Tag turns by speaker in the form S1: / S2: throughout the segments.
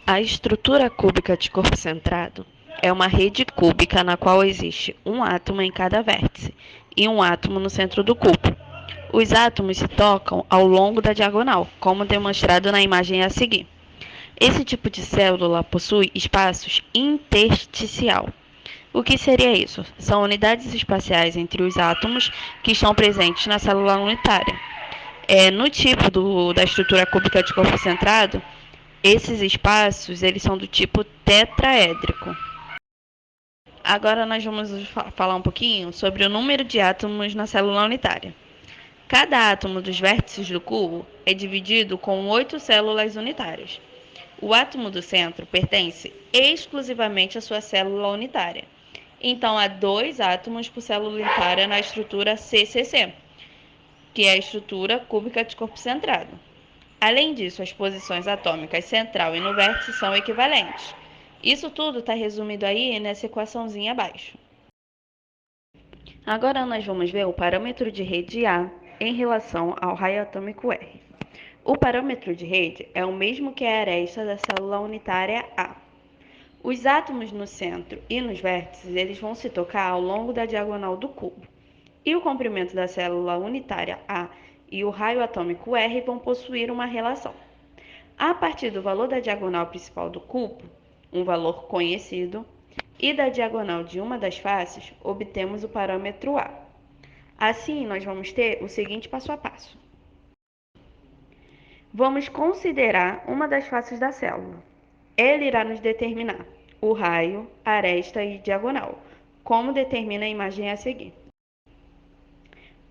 S1: A estrutura cúbica de corpo centrado é uma rede cúbica na qual existe um átomo em cada vértice e um átomo no centro do cubo. Os átomos se tocam ao longo da diagonal, como demonstrado na imagem a seguir. Esse tipo de célula possui espaços intersticial. O que seria isso? São unidades espaciais entre os átomos que estão presentes na célula unitária. No tipo da estrutura cúbica de corpo centrado, esses espaços eles são do tipo tetraédrico. Agora nós vamos falar um pouquinho sobre o número de átomos na célula unitária. Cada átomo dos vértices do cubo é dividido com 8 células unitárias. O átomo do centro pertence exclusivamente à sua célula unitária. Então, há 2 átomos por célula unitária na estrutura CCC, que é a estrutura cúbica de corpo centrado. Além disso, as posições atômicas central e no vértice são equivalentes. Isso tudo está resumido aí nessa equaçãozinha abaixo. Agora nós vamos ver o parâmetro de rede A em relação ao raio atômico R. O parâmetro de rede é o mesmo que a aresta da célula unitária A. Os átomos no centro e nos vértices eles vão se tocar ao longo da diagonal do cubo. E o comprimento da célula unitária A e o raio atômico R vão possuir uma relação. A partir do valor da diagonal principal do cubo, um valor conhecido, e da diagonal de uma das faces, obtemos o parâmetro A. Assim, nós vamos ter o seguinte passo a passo. Vamos considerar uma das faces da célula. Ele irá nos determinar o raio, aresta e diagonal, como determina a imagem a seguir.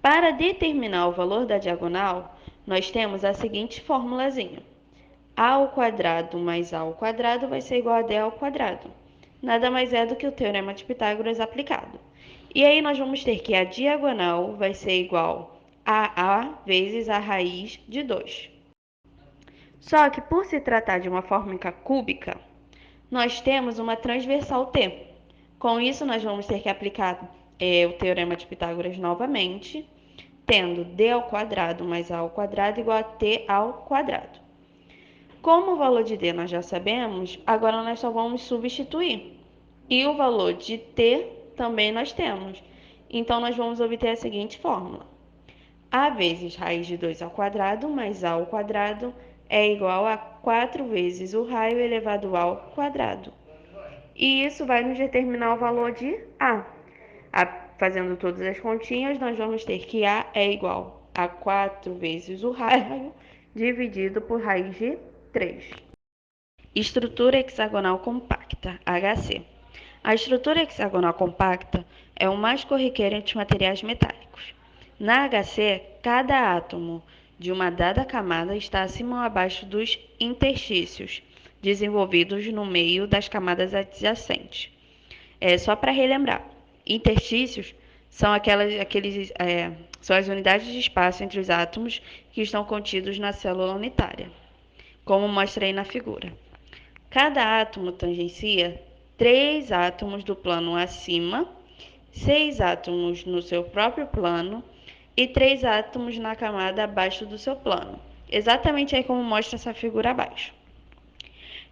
S1: Para determinar o valor da diagonal, nós temos a seguinte formulazinha. A ao quadrado mais A ao quadrado vai ser igual a D ao quadrado. Nada mais é do que o teorema de Pitágoras aplicado. E aí nós vamos ter que a diagonal vai ser igual a A vezes a raiz de 2. Só que por se tratar de uma fórmica cúbica, nós temos uma transversal T. Com isso, nós vamos ter que aplicar o teorema de Pitágoras novamente, tendo D ao quadrado mais A ao quadrado igual a T ao quadrado. Como o valor de D nós já sabemos, agora nós só vamos substituir. E o valor de T também nós temos. Então, nós vamos obter a seguinte fórmula. A vezes raiz de 2 ao quadrado mais A ao quadrado é igual a 4 vezes o raio elevado ao quadrado. E isso vai nos determinar o valor de A. Fazendo todas as continhas, nós vamos ter que A é igual a 4 vezes o raio dividido por raiz de 3. Estrutura hexagonal compacta, HC. A estrutura hexagonal compacta é o mais corriqueiro entre materiais metálicos. Na HC, cada átomo de uma dada camada está acima ou abaixo dos interstícios, desenvolvidos no meio das camadas adjacentes. Só para relembrar, interstícios são são as unidades de espaço entre os átomos que estão contidos na célula unitária, como mostra aí na figura. Cada átomo tangencia 3 átomos do plano acima, 6 átomos no seu próprio plano e 3 átomos na camada abaixo do seu plano, exatamente aí como mostra essa figura abaixo.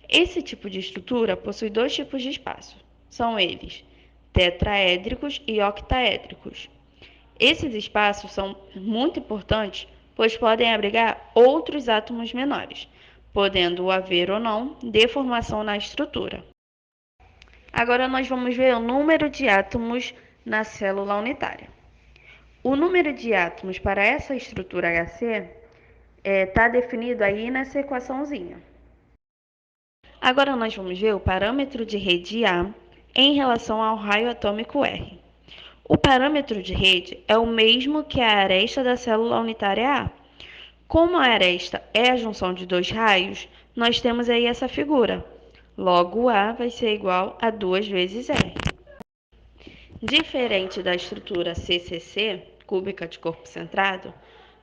S1: Esse tipo de estrutura possui 2 tipos de espaço. São eles tetraédricos e octaédricos. Esses espaços são muito importantes, pois podem abrigar outros átomos menores, podendo haver ou não deformação na estrutura. Agora nós vamos ver o número de átomos na célula unitária. O número de átomos para essa estrutura HC está definido aí nessa equaçãozinha. Agora nós vamos ver o parâmetro de rede A em relação ao raio atômico R. O parâmetro de rede é o mesmo que a aresta da célula unitária A. Como a aresta é a junção de 2 raios, nós temos aí essa figura. Logo, A vai ser igual a 2 vezes R. Diferente da estrutura CCC, cúbica de corpo centrado,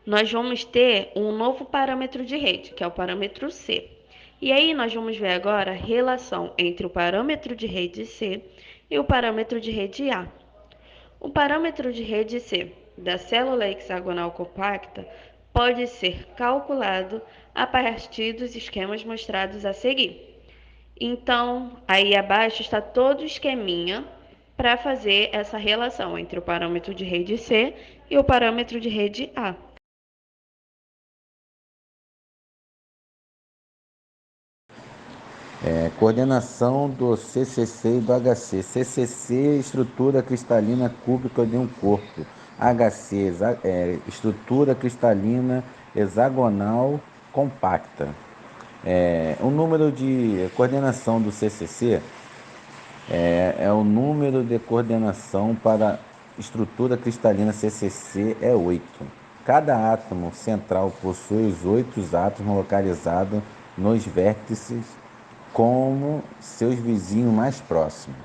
S1: nós vamos ter um novo parâmetro de rede, que é o parâmetro C. E aí nós vamos ver agora a relação entre o parâmetro de rede C e o parâmetro de rede A. O parâmetro de rede C da célula hexagonal compacta pode ser calculado a partir dos esquemas mostrados a seguir. Então, aí abaixo está todo o esqueminha para fazer essa relação entre o parâmetro de rede C e o parâmetro de rede A.
S2: Coordenação do CCC e do HC. CCC, estrutura cristalina cúbica de um corpo. HC, estrutura cristalina hexagonal compacta. O número de coordenação do CCC é o número de coordenação para estrutura cristalina CCC é 8. Cada átomo central possui os 8 átomos localizados nos vértices como seus vizinhos mais próximos.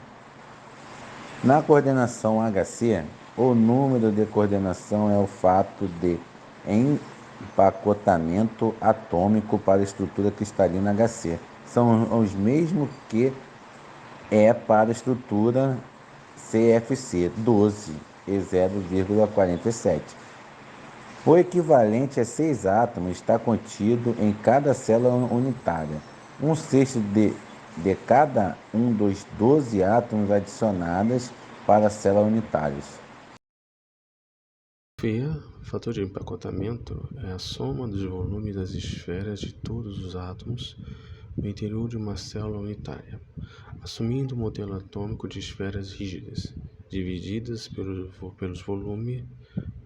S2: Na coordenação HC, o número de coordenação é o fato de empacotamento atômico para a estrutura cristalina HC. São os mesmos que é para a estrutura CFC 12 e 0,47. O equivalente a 6 átomos está contido em cada célula unitária. Um sexto de cada um dos 12 átomos adicionados para células unitárias.
S3: Φ, fator de empacotamento, é a soma dos volumes das esferas de todos os átomos no interior de uma célula unitária, assumindo o modelo atômico de esferas rígidas, divididas pelos volumes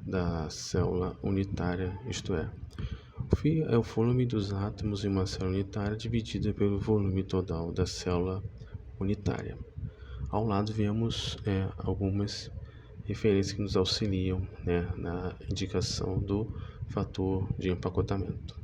S3: da célula unitária, isto é, Φ é o volume dos átomos em uma célula unitária dividida pelo volume total da célula unitária. Ao lado vemos algumas referências que nos auxiliam na indicação do fator de empacotamento.